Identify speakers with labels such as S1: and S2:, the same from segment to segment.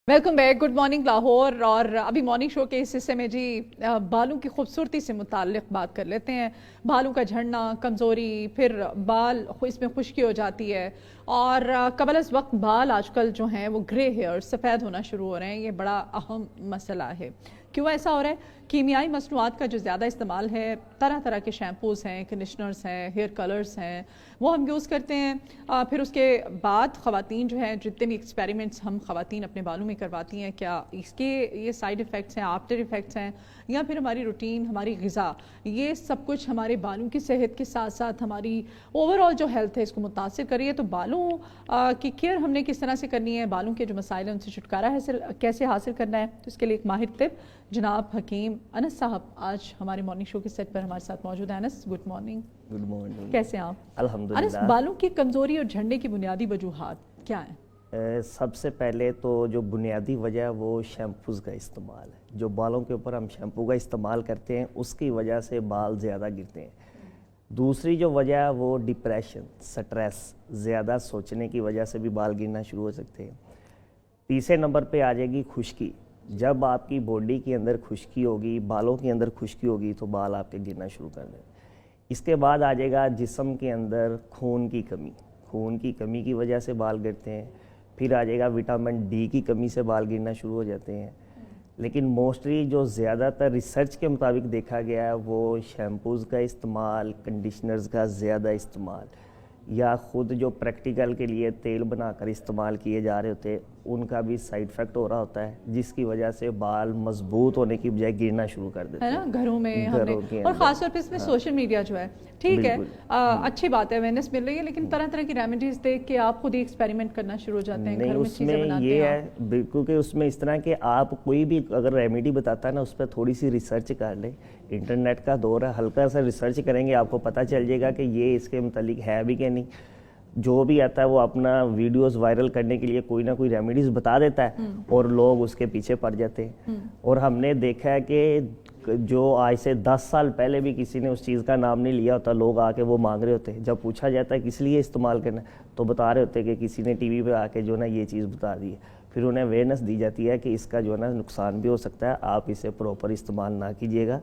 S1: Welcome back. Good morning Lahore. और अभी morning show के इस हिस्से में जी बालों की खूबसूरती से मुताल्लिक बात कर लेते हैं। बालों का झड़ना, कमज़ोरी, फिर बाल इसमें खुश्की हो जाती है और कबल अज़ वक्त बाल आजकल जो हैं वो ग्रे हेयर सफ़ेद होना शुरू हो रहे हैं। ये बड़ा अहम मसला है। क्यों ऐसा हो रहा है? कीमियाई मसनूआत का जो ज़्यादा इस्तेमाल है, तरह तरह के शैम्पूज़ हैं, कंडीशनर्स हैं, हेयर कलर्स हैं, वो हम यूज़ करते हैं। फिर उसके बाद ख़वातीन जो हैं, जितने भी एक्सपेरिमेंट्स हम ख़वातीन अपने बालों में करवाती हैं, क्या इसके ये साइड इफ़ेक्ट्स हैं, आफ्टर इफ़ेक्ट्स हैं, या फिर हमारी रूटीन, हमारी ग़िज़ा, ये सब कुछ हमारे बालों की सेहत के साथ साथ हमारी ओवरऑल जो हेल्थ है इसको मुतासिर कर रही है। तो बालों की केयर हमने किस तरह से करनी है, बालों के जो मसाइल हैं उनसे छुटकारा कैसे हासिल करना है, तो इसके लिए एक माहिर टिप जनाब हकीम अनस साहब आज हमारे मॉर्निंग शो के सेट पर हमारे साथ मौजूद है। Anas, good morning.
S2: Good morning.
S1: कैसे हैं आप?
S2: अल्हम्दुलिल्लाह।
S1: अनस, बालों की कमज़ोरी और झड़ने की बुनियादी वजूहात क्या हैं?
S2: सबसे पहले तो जो बुनियादी वजह है वो शैम्पूज़ का इस्तेमाल है। जो बालों के ऊपर हम शैम्पू का इस्तेमाल करते हैं उसकी वजह से बाल ज़्यादा गिरते हैं। दूसरी जो वजह है वो डिप्रेशन, स्ट्रेस, ज़्यादा सोचने की वजह से भी बाल गिरना शुरू हो सकते हैं। तीसरे नंबर पे आ जाएगी खुश्की। जब आपकी बॉडी के अंदर खुश्की होगी, बालों के अंदर खुश्की होगी तो बाल आपके गिरना शुरू कर देंगे। इसके बाद आ जाएगा जिस्म के अंदर खून की कमी। खून की कमी की वजह से बाल गिरते हैं। फिर आ जाएगा विटामिन डी की कमी से बाल गिरना शुरू हो जाते हैं। लेकिन मोस्टली जो ज़्यादातर रिसर्च के मुताबिक देखा गया है वो शैम्पूज़ का इस्तेमाल, कंडीशनर्स का ज़्यादा इस्तेमाल, या ख़ुद जो प्रैक्टिकल के लिए तेल बनाकर इस्तेमाल किए जा रहे होते हैं उनका भी साइड इफ़ेक्ट हो रहा होता है, जिसकी वजह से बाल मजबूत होने की बजाय गिरना शुरू कर देते
S1: है ना।
S2: हैं
S1: घरों में हमने, और ख़ासतौर पे इसमें सोशल मीडिया जो है, ठीक है, अच्छी बात है, अवेयरनेस मिल रही है, लेकिन तरह तरह की रेमेडीज़ देख के आप खुद ही एक्सपेरिमेंट करना शुरू हो जाते हैं।
S2: नहीं,
S1: घरों में चीज़ें
S2: उसमें
S1: बनाते
S2: ये
S1: हैं
S2: है बिल्कुल कि उसमें इस तरह के आप कोई भी अगर रेमेडी बताता है ना उस पर थोड़ी सी रिसर्च कर ले। इंटरनेट का दौर है, हल्का सा रिसर्च करेंगे आपको पता चल जाएगा कि ये इसके मुतालिक है भी कि नहीं। जो भी आता है वो अपना वीडियोस वायरल करने के लिए कोई ना कोई रेमेडीज बता देता है और लोग उसके पीछे पड़ जाते हैं। और हमने देखा है कि जो आज से 10 साल पहले भी किसी ने उस चीज़ का नाम नहीं लिया होता, लोग आके वो मांग रहे होते हैं। जब पूछा जाता है किस लिए इस्तेमाल करना तो बता रहे होते हैं कि किसी ने टीवी पे आके जो ना ये चीज़ बता दी है। फिर उन्हें अवेयरनेस दी जाती है कि इसका जो है ना नुकसान भी हो सकता है, आप इसे प्रॉपर इस्तेमाल ना कीजिएगा।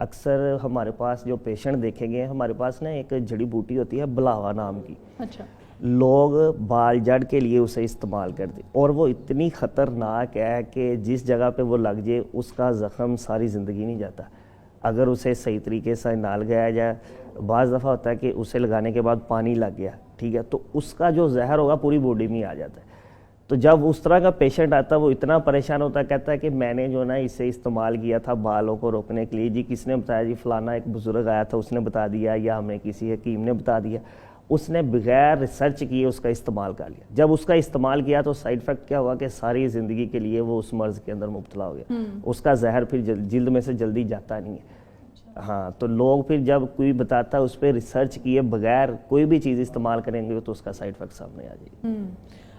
S2: अक्सर हमारे पास जो पेशेंट देखे गए हैं, हमारे पास ना एक जड़ी बूटी होती है बलावा नाम की।
S1: अच्छा।
S2: लोग बाल जड़ के लिए उसे इस्तेमाल करते और वो इतनी ख़तरनाक है कि जिस जगह पे वो लग जाए उसका ज़ख़म सारी ज़िंदगी नहीं जाता अगर उसे सही तरीके से ना लगाया जाए। बाज़ दफ़ा होता है कि उसे लगाने के बाद पानी लग गया, ठीक है, तो उसका जो जहर होगा पूरी बॉडी में आ जाता है। तो जब उस तरह का पेशेंट आता है वो इतना परेशान होता है, कहता है कि मैंने जो ना इसे इस्तेमाल किया था बालों को रोकने के लिए, जी किसने बताया, जी फलाना एक बुज़ुर्ग आया था उसने बता दिया, या हमें किसी हकीम ने बता दिया। उसने बगैर रिसर्च किए उसका इस्तेमाल कर लिया। जब उसका इस्तेमाल किया तो साइड इफ़ेक्ट क्या हुआ कि सारी ज़िंदगी के लिए वो उस मर्ज़ के अंदर मुब्तला हो गया। उसका जहर फिर जिल्द में से जल्दी जाता नहीं है। हाँ, तो लोग फिर जब कोई बताता है उस पर रिसर्च किए बगैर कोई भी चीज़ इस्तेमाल करेंगे तो उसका साइड इफ़ेक्ट सामने आ जाएगी।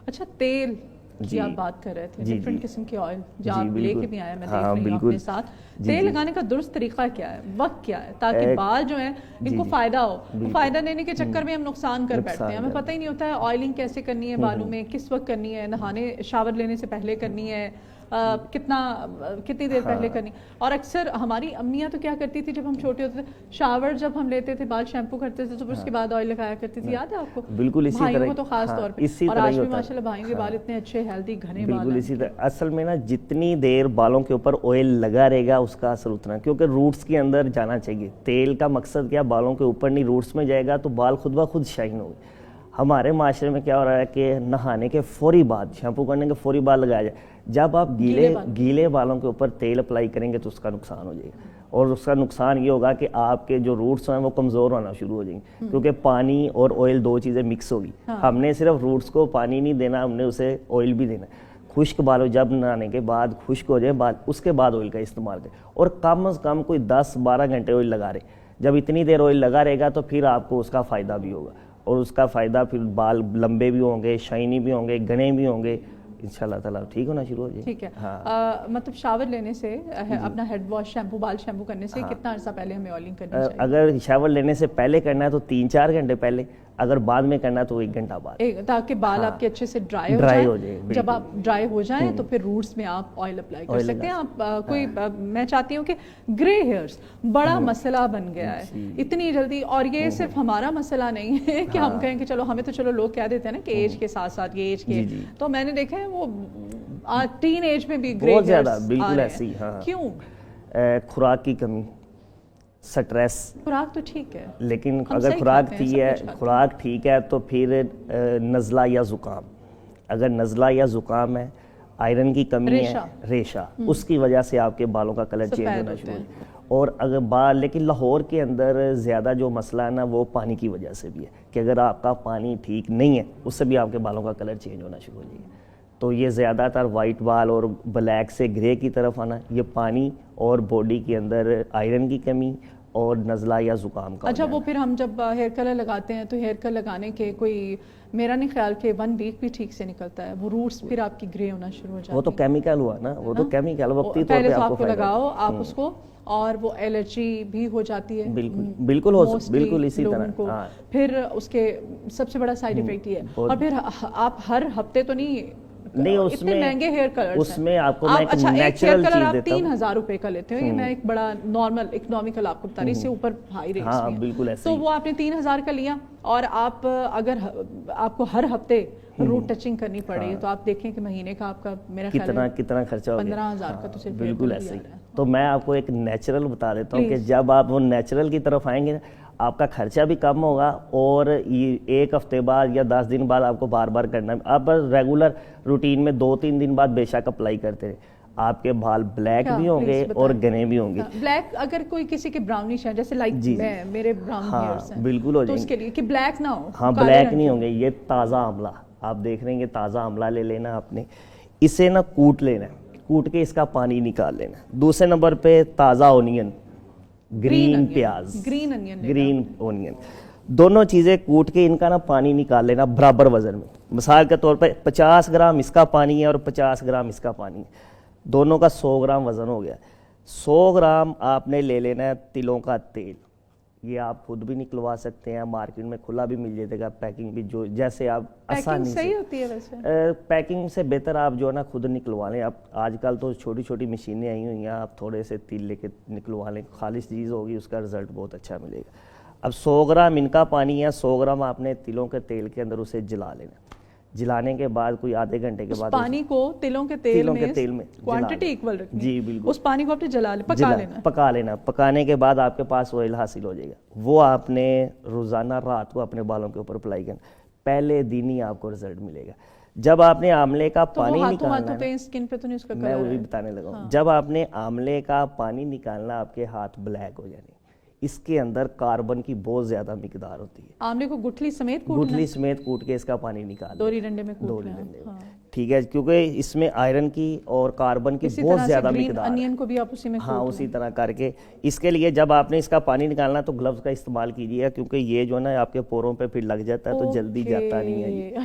S1: अच्छा, तेल की आप बात कर रहे थे, डिफरेंट किस्म के ऑयल जो आप लेके भी आए, मैं देख रही हूँ अपने साथ। तेल लगाने का दुरुस्त तरीका क्या है, वक्त क्या है, ताकि बाल जो है इनको फायदा हो? तो फायदा लेने के चक्कर में हम नुकसान कर बैठते हैं, हमें पता ही नहीं होता है ऑयलिंग कैसे करनी है बालों में, किस वक्त करनी है, नहाने शावर लेने से पहले करनी है, कितनी देर पहले करनी। और अक्सर हमारी अम्मियाँ तो क्या करती थी जब हम छोटे होते थे, शावर जब हम लेते थे बाल शैम्पू करते थे तो फिर उसके बाद ऑयल लगाया करती थी, याद है आपको?
S2: बिल्कुल इसी
S1: भाइयों
S2: तरह
S1: को तो खास तौर पे, और आज भी माशाल्लाह भाइयों के बाल इतने अच्छे हेल्दी घने बाल।
S2: बिल्कुल इसी तरह। असल में ना जितनी देर बालों के ऊपर ऑयल लगा रहेगा उसका असर उतना, क्योंकि रूट्स के अंदर जाना चाहिए। तेल का मकसद क्या, बालों के ऊपर नहीं रूट्स में जाएगा तो बाल खुद ब खुद शाइन होंगे। हमारे माशरे में क्या हो रहा है कि नहाने के फौरी बाद, शैम्पू करने के फौरी बाद लगाया जाए। जब आप गीले बालों के ऊपर तेल अप्लाई करेंगे तो उसका नुकसान हो जाएगा, और उसका नुकसान ये होगा कि आपके जो रूट्स हैं वो कमज़ोर होना शुरू हो जाएंगे, क्योंकि पानी और ऑयल दो चीज़ें मिक्स होगी। हमने सिर्फ रूट्स को पानी नहीं देना, हमने उसे ऑयल भी देना। खुश्क बाल जब नहाने के बाद खुश्क हो जाए बाल, उसके बाद ऑयल का इस्तेमाल करें, और कम से कम कोई 10-12 घंटे ऑयल लगा रहे। जब इतनी देर ऑयल लगा रहेगा तो फिर आपको उसका फ़ायदा भी होगा, और उसका फ़ायदा फिर बाल लंबे भी होंगे, शाइनी भी होंगे, घने भी होंगे, इंशाल्लाह ताला ठीक होना शुरू हो जाए।
S1: ठीक है। हाँ। मतलब शावर लेने से, अपना हेड वॉश शैम्पू बाल शैम्पू करने से कितना अर्सा पहले हमें ऑयलिंग करनी चाहिए?
S2: अगर शावर लेने से पहले करना है तो 3-4 घंटे पहले। اگر بعد میں کرنا تو 1 گھنٹہ بعد،
S1: تاکہ بال آپ کے اچھے سے ڈرائی ہو جائیں. جب آپ ڈرائی ہو جائیں تو پھر روٹس میں آپ آئل اپلائی کر سکتے ہیں. آپ کوئی میں چاہتی ہوں کہ گرے ہیئرس بڑا مسئلہ بن گیا ہے اتنی جلدی، اور یہ صرف ہمارا مسئلہ نہیں ہے کہ ہم کہیں کہ چلو ہمیں تو چلو لوگ کہہ دیتے ہیں نا کہ ایج کے ساتھ ساتھ یہ ایج کے، تو میں نے دیکھا ہے وہ ٹین ایج میں بھی گرے ہیئرس
S2: بالکل ایسی.
S1: کیوں؟
S2: خوراک کی کمی، سٹریس.
S1: خوراک تو ٹھیک ہے
S2: لیکن اگر خوراک ٹھیک ہے تو پھر نزلہ یا زکام، اگر نزلہ یا زکام ہے، آئرن کی کمی ہے، ریشہ، اس کی وجہ سے آپ کے بالوں کا کلر چینج ہونا شروع ہو جائے. اور اگر لیکن لاہور کے اندر زیادہ جو مسئلہ ہے نا وہ پانی کی وجہ سے بھی ہے کہ اگر آپ کا پانی ٹھیک نہیں ہے اس سے بھی آپ کے بالوں کا کلر چینج ہونا شروع ہو جائے گا. تو یہ زیادہ تر وائٹ بال اور بلیک سے گرے کی طرف آنا، یہ پانی اور باڈی کے اندر آئرن کی کمی اور نزلہ یا زکام کا.
S1: اچھا وہ پھر ہم جب ہیئر کلر لگاتے ہیں تو ہیئر کلر لگانے کے کوئی میرا نہیں خیال کہ 1 ویک بھی ٹھیک سے نکلتا ہے، وہ روٹس پھر آپ کی گرے ہونا شروع ہو جاتی ہیں.
S2: وہ تو کیمیکل ہوا نا، وہ تو کیمیکل وقتی طور
S1: پہلے
S2: پہ
S1: تو آپ کو لگاؤ آپ اس کو، اور وہ الرجی بھی ہو جاتی ہے.
S2: بالکل اسی طرح.
S1: پھر اس کے سب سے بڑا سائیڈ افیکٹ یہ ہے. اور پھر آپ ہر ہفتے تو نہیں اتنے مہنگے ہیئر کلرز
S2: اس میں آپ کو
S1: میں ایک نیچرل کلر آپ
S2: دیتا ہوں.
S1: 3000 روپے کا لیتے ہو، یہ میں ایک بڑا نارمل اکنامیکل آپ کو بتا رہی، اس سے اوپر ہائی ریٹس بھی ہیں.
S2: بالکل ایسے
S1: تو وہ آپ نے 3000 کا لیا، اور آپ اگر آپ کو ہر ہفتے روٹ ٹچنگ کرنی پڑے تو آپ دیکھیں کہ مہینے کا آپ کا میرا خیال ہے
S2: کتنا خرچہ ہوگا.
S1: 15000 کا تو صرف
S2: بالکل ایسے ہی. تو میں آپ کو ایک نیچرل بتا دیتا ہوں کہ جب آپ وہ نیچرل کی طرف آئیں گے آپ کا خرچہ بھی کم ہوگا، اور 1 ہفتے بعد یا 10 دن بعد آپ کو بار بار کرنا ہے. آپ ریگولر روٹین میں 2-3 دن بعد بے شک اپلائی کرتے رہے، آپ کے بال بلیک بھی ہوں گے اور گھنے بھی ہوں گے.
S1: بلیک اگر کوئی کسی کے براؤنش ہے جیسے لائک میرے براؤن ہیئرز ہیں
S2: بالکل ہو
S1: تو
S2: جائیں
S1: اس کے لیے کہ بلیک نہ ہو.
S2: ہاں بلیک نہیں ہوں گے. یہ تازہ آملہ آپ دیکھ رہے ہیں، تازہ آملہ لے لینا آپ نے، اسے نا کوٹ لینا ہے، کوٹ کے اس کا پانی نکال لینا. دوسرے نمبر پہ تازہ اونین، گرین پیاز، گرین اونین، دونوں چیزیں کوٹ کے ان کا نا پانی نکال لینا برابر وزن میں. مثال کے طور پہ 50 گرام اس کا پانی ہے اور 50 گرام اس کا پانی ہے، دونوں کا 100 گرام وزن ہو گیا. 100 گرام آپ نے لے لینا ہے تلوں کا تیل. یہ آپ خود بھی نکلوا سکتے ہیں، مارکیٹ میں کھلا بھی مل جائے گا. پیکنگ بھی جو جیسے آپ آسانی
S1: صحیح ہوتی ہے ویسے،
S2: پیکنگ سے بہتر آپ جو ہے نا خود نکلوا لیں. اب آج کل تو چھوٹی چھوٹی مشینیں آئی ہوئی ہیں، آپ تھوڑے سے تیل لے کے نکلوا لیں، خالص چیز ہوگی، اس کا رزلٹ بہت اچھا ملے گا. اب 100 گرام ان کا پانی ہے، 100 گرام آپ نے تلوں کے تیل کے اندر اسے جلا لینا. جلانے کے بعد کوئی آدھے گھنٹے کے بعد
S1: پانی کو تلوں کے تیل میں کوانٹٹی ایکول رکھنی.
S2: جی بالکل.
S1: اس پانی کو آپ نے پکا لینا. پکانے کے بعد آپ کے پاس آئل حاصل ہو جائے گا. وہ آپ نے روزانہ رات کو اپنے بالوں کے اوپر اپلائی کرنا، پہلے دن ہی آپ کو رزلٹ ملے گا. جب آپ نے آملے کا پانی نکالنا ہے، میں وہ بھی بتانے لگا ہوں، جب آپ نے آملے کا پانی نکالنا آپ کے ہاتھ بلیک ہو جانے. اس کے اندر کاربن کی بہت زیادہ مقدار ہوتی ہے. آملے کو گٹھلی سمیت
S2: کوٹ کے اس کا پانی نکال
S1: دوری ڈنڈے میں
S2: ٹھیک ہے، کیونکہ اس میں آئرن کی اور کاربن کی بہت زیادہ مقدار ہے.
S1: انین کو بھی آپ اسی میں
S2: اسی طرح کر کے. اس کے لیے جب آپ نے اس کا پانی نکالنا تو گلوز کا استعمال کیجیے گا، کیونکہ یہ جو ہے نا آپ کے پوروں پہ پھر لگ جاتا ہے تو جلدی جاتا نہیں ہے یہ.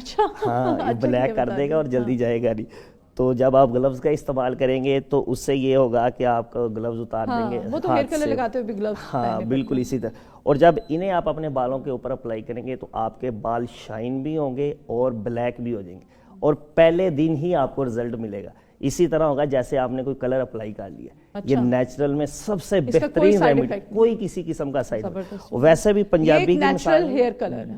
S2: ہاں یہ بلیک کر دے گا اور جلدی جائے گا نہیں. تو جب آپ گلوز کا استعمال کریں گے تو اس سے یہ ہوگا کہ آپ کا گلوز اتار دیں گے.
S1: وہ تو ہیئر کلر لگاتے ہوئے بھی گلوز.
S2: ہاں بالکل اسی طرح. اور جب انہیں آپ اپنے بالوں کے اوپر اپلائی کریں گے تو آپ کے بال شائن بھی ہوں گے اور بلیک بھی ہو جائیں گے، اور پہلے دن ہی آپ کو رزلٹ ملے گا. اسی طرح ہوگا جیسے آپ نے کوئی کلر اپلائی کر لیا. یہ نیچرل میں سب سے بہترین ریمیڈی، کوئی کسی قسم کا سائیڈ افیکٹ. ویسے بھی پنجابی کی مثال،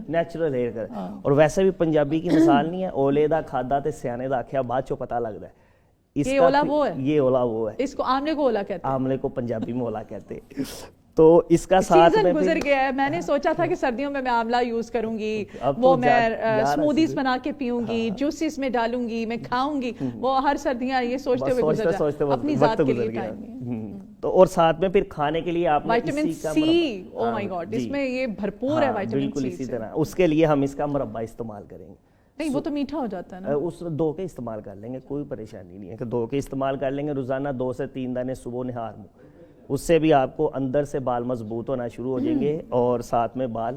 S2: نیچرل ہیئر کلر، اور ویسے بھی پنجابی کی مثال نہیں ہے. اولے دا کھادا تے سیانے دا آکھیا بعد چوں پتہ لگدا ہے.
S1: یہ اولا وہ ہے،
S2: یہ اولا وہ ہے.
S1: اس کو آملے کو اولا کہتے ہیں.
S2: آملے کو پنجابی میں اولا کہتے ہیں. تو اس کا ساتھ میں
S1: گزر گیا ہے. میں نے سوچا تھا کہ سردیوں میں آملہ یوز کروں گی، وہ میں سموتھیز بنا کے پیوں گی، جوسز میں ڈالوں گی، میں کھاؤں گی. وہ ہر سردیاں یہ سوچتے ہوئے گزر جاتا، اپنی ذات کے لیے ٹائم نہیں.
S2: تو اور ساتھ میں پھر کھانے کے لیے آپ
S1: وٹامن سی، او مائی گاڈ، اس میں یہ بھرپور ہے وٹامن سی.
S2: بالکل اسی طرح اس کے لیے ہم اس کا مربع استعمال کریں گے.
S1: نہیں وہ تو میٹھا ہو جاتا ہے نا.
S2: اس 2 کے استعمال کر لیں گے، کوئی پریشانی نہیں ہے کہ 2 کے استعمال کر لیں گے. روزانہ 2 سے 3 دانے صبح نہار میں، اس سے بھی آپ کو اندر سے بال مضبوط ہونا شروع ہو جائیں گے اور ساتھ میں بال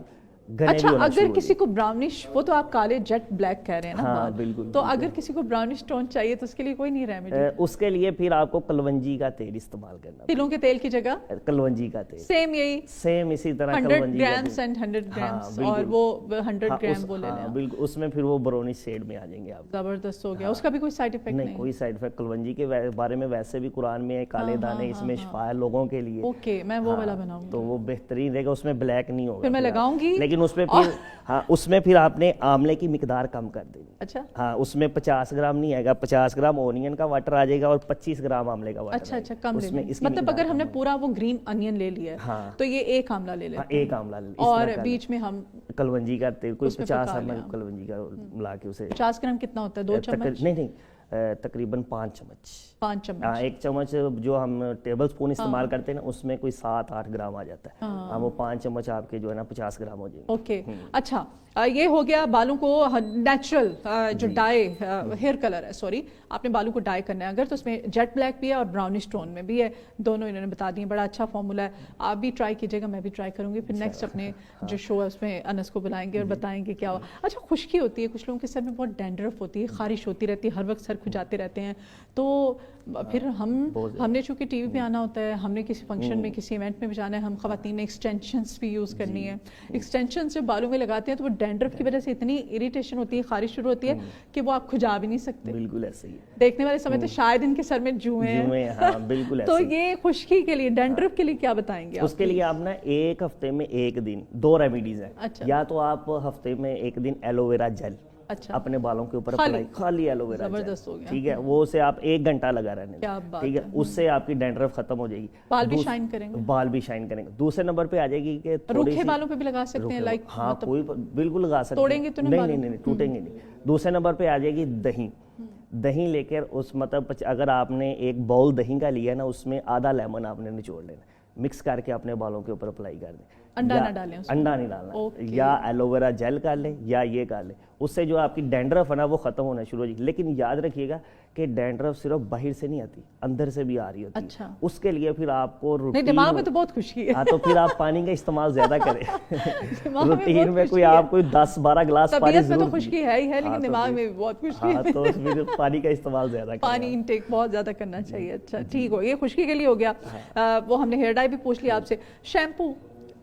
S2: घने भी
S1: अच्छा,
S2: होना
S1: अगर
S2: शुरू
S1: किसी को ब्राउनिश, वो तो आप काले जेट ब्लैक कह रहे हैं ना
S2: हाँ,
S1: बाल,
S2: बिल्कुल,
S1: तो अगर किसी को ब्राउनिश टोन चाहिए तो उसके लिए कोई नहीं रेमेडी?
S2: उसके लिए फिर आपको कलवंजी का तेल इस्तेमाल करना
S1: तिलों के तेल की जगह
S2: पड़ेगा। कलवंजी का तेल
S1: सेम यही
S2: सेम इसी तरह
S1: 100
S2: कलवंजी का
S1: ग्राम्स
S2: तेल।
S1: एंड 100 ग्राम्स,
S2: बिल्कुल।
S1: और वो 100
S2: हाँ,
S1: ग्राम वो ले लें आप।
S2: बिल्कुल, उसमें फिर वो ब्राउनिश शेड में आ जाएंगे आप।
S1: जबरदस्त हो गया, उसका भी कोई साइड इफेक्ट
S2: नहीं,
S1: नहीं?
S2: कोई साइड इफेक्ट। कलवंजी के बारे में वैसे भी कुरान में है, काले दाने इसमें शिफा है लोगों के लिए।
S1: ओके, मैं वो वाला बनाऊंगी।
S2: तो वो बेहतरीन रहेगा, उसमें ब्लैक नहीं होगा।
S1: फिर मैं लगाऊंगी,
S2: लेकिन उसमें फिर हाँ, उसमें फिर आपने आंवले की मिकदार कम कर देनी।
S1: अच्छा
S2: हाँ, उसमें 50 ग्राम नहीं आएगा, 50 ग्राम ओनियन का वाटर आ जाएगा और 25 ग्राम आंवले का वाटर
S1: अच्छा
S2: आएगा।
S1: कम ले
S2: उसमें
S1: लें।
S2: इसकी
S1: मतलब
S2: मिकदार
S1: अगर हमने
S2: कम
S1: पूरा वो ग्रीन अनियन ले लिया है
S2: हाँ।
S1: तो ये एक आंवला ले
S2: हाँ,
S1: लेते हैं
S2: एक आंवला ले
S1: और बीच में हम
S2: कलवंजी का तेल कोई
S1: उसमें
S2: 50
S1: पका
S2: ml
S1: लिया।
S2: कलवंजी का मिला के उसे
S1: 50 ग्राम कितना होता है? 2 चम्मच?
S2: नहीं, तकरीबन 5 चम्मच।
S1: 5 चम्मच?
S2: हाँ, 1 चम्मच जो हम टेबल स्पून इस्तेमाल करते हैं ना, उसमें कोई 7-8 ग्राम आ जाता है। हाँ, वो 5 चम्मच आपके जो है ना 50 ग्राम हो जाएंगे।
S1: ओके अच्छा, ये हो गया बालों को नेचुरल जो डाई हेयर कलर है, सॉरी, आपने बालों को डाई करना है अगर, तो उसमें जेट ब्लैक भी है और ब्राउनिश टोन में भी है, दोनों इन्होंने बता दिए। बड़ा अच्छा फॉर्मूला है, आप भी ट्राई कीजिएगा, मैं भी ट्राई करूंगी। फिर नेक्स्ट अपने जो शो है उसमें अनस को बुलाएंगे और बताएंगे क्या हुआ। अच्छा, खुश्की होती है, कुछ लोगों के सर में बहुत डैंड्रफ होती है, खारिश होती रहती है, हर वक्त सर खुजाते रहते हैं, तो फिर हमने चूंकि टीवी पे आना होता है, हमने किसी फंक्शन में किसी इवेंट में भी जाना है, हम खवातीन ने एक्सटेंशंस भी यूज़ करनी है। एक्सटेंशंस जब बालों में लगाते हैं तो वो डैंड्रफ की वजह से इतनी इरिटेशन होती है, खारिश शुरू होती है कि वो आप खुजा भी नहीं सकते।
S2: बिल्कुल ऐसे ही है।
S1: देखने वाले समय तो शायद इनके सर में जुएं हैं।
S2: हाँ, बिल्कुल ऐसे
S1: तो
S2: ही।
S1: ये खुश्की के लिए, डैंड्रफ के लिए क्या बताएंगे आप?
S2: उसके लिए आप ना एक हफ्ते में एक दिन 2 रेमेडीज हैं।
S1: अच्छा।
S2: या तो आप हफ्ते में एक दिन एलोवेरा जेल
S1: अच्छा,
S2: अपने बालों के ऊपर
S1: खाली?
S2: अप्लाई, खाली एलोवेरा
S1: जबरदस्त हो
S2: जेल,
S1: गया।
S2: ठीक है, वो से आप 1 घंटा लगा रहने दें।
S1: क्या बात
S2: ठीक है, उससे आपकी डैंड्रफ खत्म हो जाएगी,
S1: बाल भी शाइन करेंगे?
S2: बाल भी शाइन करेंगे। दूसरे नंबर पे आ जाएगी कि थोड़ी
S1: रूखे
S2: सी
S1: बालों पे भी लगा सकते हैं, लाइक
S2: हाँ, कोई बिल्कुल लगा सकते हैं।
S1: तोड़ेंगे तो नहीं
S2: नहीं
S1: बालों
S2: नहीं नहीं, टूटेंगे नहीं। दूसरे नंबर पे आ जाएगी दही। दही लेकर उस मतलब अगर आपने एक बाउल दही का लिया ना, उसमें आधा लेमन आपने निचोड़ लेना, मिक्स करके अपने बालों के ऊपर अप्लाई कर दें।
S1: अंडा ना डालें उसमें?
S2: अंडा नहीं डालना,
S1: ओके।
S2: या एलोवेरा जेल कर लें या ये कर लें, उससे जो आपकी डैंड्रफ है ना वो खत्म होना शुरू हो जाएगी। लेकिन याद रखिएगा कि डैंड्रफ सिर्फ बाहर से नहीं आती, अंदर से भी आ रही होती है।
S1: अच्छा।
S2: उसके लिए फिर आपको
S1: नहीं, दिमाग में तो बहुत खुशी है।
S2: हाँ, तो फिर आप पानी का इस्तेमाल ज्यादा करें।
S1: दिमाग में
S2: रूटीन
S1: बहुत
S2: में कोई
S1: खुशी है।
S2: आप कोई 10-12 गिलास पानी
S1: तबीयत में तो
S2: जरूर
S1: खुशकी है ही है,
S2: हाँ,
S1: लेकिन
S2: तो
S1: दिमाग
S2: फिर-
S1: में भी बहुत खुशकी
S2: हाँ,
S1: है।
S2: तो फिर पानी का इस्तेमाल ज्यादा करें।
S1: पानी इनटेक बहुत ज्यादा करना चाहिए। अच्छा, ठीक हो, ये खुशकी के लिए हो गया। वो हमने हेयर डाई भी पूछ लिया आपसे। शैम्पू,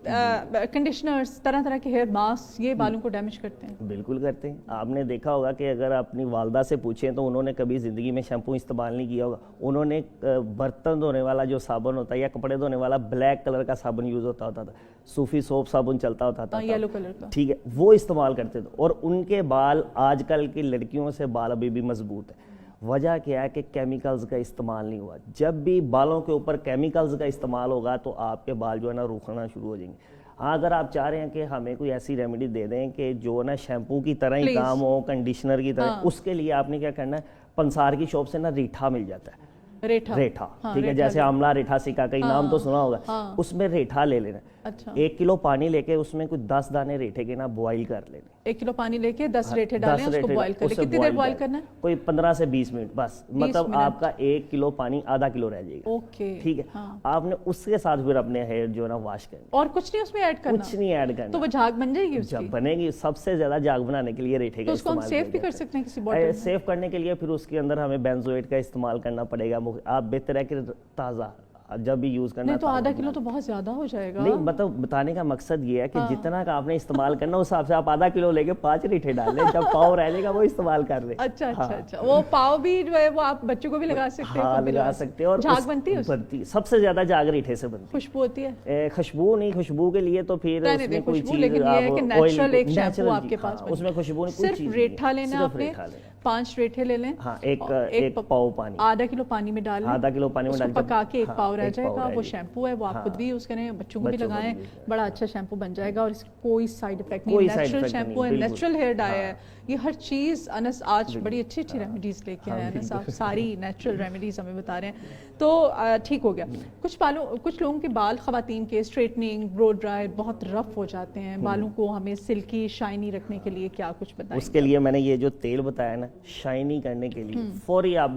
S1: कंडीशनर्स, तरह तरह के हेयर मास्क, ये बालों को डैमेज करते हैं?
S2: बिल्कुल करते हैं। आपने देखा होगा कि अगर अपनी वालदा से पूछें तो उन्होंने कभी ज़िंदगी में शैम्पू इस्तेमाल नहीं किया होगा। उन्होंने बर्तन धोने वाला जो साबुन होता है या कपड़े धोने वाला ब्लैक कलर का साबुन यूज़ होता था, सूफी सोप साबुन चलता होता था,
S1: येलो कलर का,
S2: ठीक है, वो इस्तेमाल करते थे। और उनके बाल आजकल की लड़कियों से बाल अभी भी मजबूत है। वजह क्या है कि केमिकल्स का इस्तेमाल नहीं हुआ। जब भी बालों के ऊपर केमिकल्स का इस्तेमाल होगा तो आपके बाल जो है ना रूखना शुरू हो जाएंगे। हाँ, अगर आप चाह रहे हैं कि हमें कोई ऐसी रेमेडी दे दें कि जो ना शैम्पू की तरह ही
S1: Please.
S2: काम हो, कंडीशनर की तरह,
S1: हाँ।
S2: उसके लिए आपने क्या करना है, पंसार की शॉप से ना रीठा मिल जाता है।
S1: रेठा?
S2: रेठा,
S1: हाँ,
S2: ठीक है,
S1: रेठा
S2: जैसे आंवला रेठा सिका, कई नाम तो सुना होगा।
S1: हाँ।
S2: उसमें रेठा ले लेना।
S1: अच्छा,
S2: 1 किलो पानी लेके उसमें कुछ 10 दाने रेठे के ना बॉईल कर लेने।
S1: 1 किलो पानी लेके 10 रेठे
S2: 10
S1: डालें, उसको
S2: रेठे
S1: बॉईल कर ले।
S2: उससे
S1: कितनी देर
S2: boil
S1: बॉईल
S2: कर-
S1: करना है?
S2: कोई 15 से 20 मिनट बस।
S1: 20
S2: मतलब
S1: मिनट।
S2: आपका 1 किलो पानी आधा किलो रह जाएगा।
S1: ओके,
S2: ठीक है,
S1: हाँ।
S2: आपने उसके साथ फिर अपने हेयर जो है ना वॉश करने,
S1: और कुछ नहीं उसमें ऐड करना?
S2: कुछ नहीं ऐड
S1: तो
S2: करना।
S1: वो झाग बन जाएगी उसकी?
S2: जब बनेगी, सबसे ज्यादा जाग बनाने के लिए रेठे
S1: तो
S2: का
S1: उसको हम
S2: इस्तेमाल
S1: सेफ भी
S2: किया
S1: कर
S2: जाता है।
S1: सकते हैं किसी बॉटल में?
S2: सेव करने के लिए फिर उसके अंदर हमें बेंजोएट का इस्तेमाल करना पड़ेगा। आप बेहतर है कि ताज़ा जब भी यूज़ करना।
S1: नहीं तो आधा किलो तो बहुत ज्यादा हो जाएगा।
S2: नहीं, मतलब बताने का मकसद ये है कि जितना का आपने इस्तेमाल करना उस हिसाब से आप आधा किलो लेके 5 रीठे डाल लें, जब पाव रह जाएगा वो इस्तेमाल कर लें।
S1: अच्छा अच्छा अच्छा, वो पाव भी जो है वो आप बच्चों को भी लगा सकते हैं?
S2: हाँ,
S1: खुद भी
S2: लगा सकते हैं। और
S1: झाग बनती है उससे?
S2: बनती, सबसे ज्यादा जाग रीठे से बनती
S1: खुशबू होती है?
S2: है। खुशबू नहीं, खुशबू के लिए तो फिर
S1: रहने
S2: उसमें
S1: दें
S2: कोई
S1: खुशबू,
S2: चीज
S1: लेकिन ये है कि
S2: आप
S1: नेचुरल एक
S2: natural
S1: शैम्पू
S2: जी,
S1: आपके पास
S2: हाँ,
S1: बन
S2: उसमें खुशबू नहीं, कोई
S1: सिर्फ
S2: चीज
S1: रेठा
S2: नहीं है,
S1: लेना
S2: सिर्फ
S1: आपने,
S2: रेठा लेना।
S1: 5 रेठे ले लें।
S2: हाँ,
S1: और
S2: एक पाव पानी,
S1: आधा किलो पानी में डाल लें,
S2: आधा किलो पानी में
S1: उसको
S2: डाल के-
S1: पका के 1
S2: हाँ,
S1: पाव रह
S2: 1 पाव
S1: जाएगा।
S2: रह
S1: वो
S2: जाएगा।
S1: शैम्पू है, वो आप खुद भी यूज करें, बच्चों को भी
S2: बच्चों को भी
S1: लगाएं,
S2: use करें।
S1: बड़ा अच्छा शैम्पू बन जाएगा और इसका कोई साइड इफेक्ट नहीं।
S2: कोई side
S1: नेचुरल
S2: effect
S1: शैम्पू है,
S2: नहीं, बिल्कुल।
S1: नेचुरल हेयर डाई है, ये हर चीज अनस आज बड़ी अच्छी अच्छी रेमेडीज लेके आए हैं। अनस आप सारी नेचुरल रेमेडीज हमें बता रहे हैं, तो ठीक हो गया। कुछ लोगों के बाल, खवातीन के स्ट्रेटनिंग, ब्लो ड्राई बहुत रफ हो जाते हैं, बालों को हमें सिल्की शाइनी रखने के लिए क्या कुछ बताएं?
S2: उसके लिए मैंने ये जो तेल बताया ना, शाइनी करने के लिए फौरी आप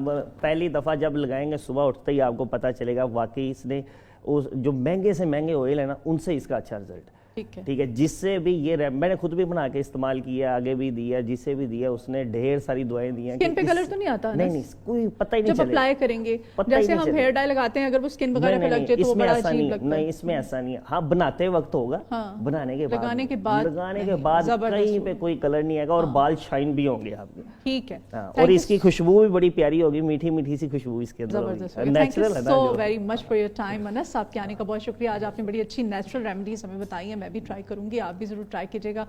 S2: पहली दफ़ा जब लगाएंगे सुबह उठते ही आपको पता चलेगा वाकई इसने उस जो महंगे से महंगे ऑयल है ना उनसे इसका अच्छा रिजल्ट। ٹھیک ہے، جس سے بھی یہ میں نے خود بھی بنا کے استعمال کیا، آگے بھی دیا، جسے بھی دیا اس نے ڈھیر ساری دعائیں دی ہیں.
S1: اسکن پہ کلر تو نہیں آتا؟
S2: نہیں، کوئی پتہ ہی نہیں
S1: جب
S2: چلے.
S1: اپلائی کریں گے جیسے ہم ہیئر ڈائی لگاتے ہیں، اگر وہ اسکن وغیرہ پہ لگ جائے تو وہ بڑا عجیب لگتا ہے.
S2: نہیں، اس میں ایسا نہیں ہے. ہاں بناتے وقت ہوگا، بنانے کے بعد لگانے کے بعد کہیں پہ کوئی کلر نہیں آئے گا، اور بال شائن بھی ہوں گے آپ کے.
S1: ٹھیک ہے،
S2: اور اس کی خوشبو بھی بڑی پیاری ہوگی، میٹھی میٹھی سی خوشبو اس کے اندر ہوگی، نیچرل ہے نا.
S1: So very much for your time انس، آپ کے آنے کا بہت شکریہ. آج آپ نے بڑی اچھی نیچرل ریمیڈیز ہمیں بتائی ہیں، میں بھی ٹرائی کروں گی، آپ بھی ضرور ٹرائی کیجیے گا.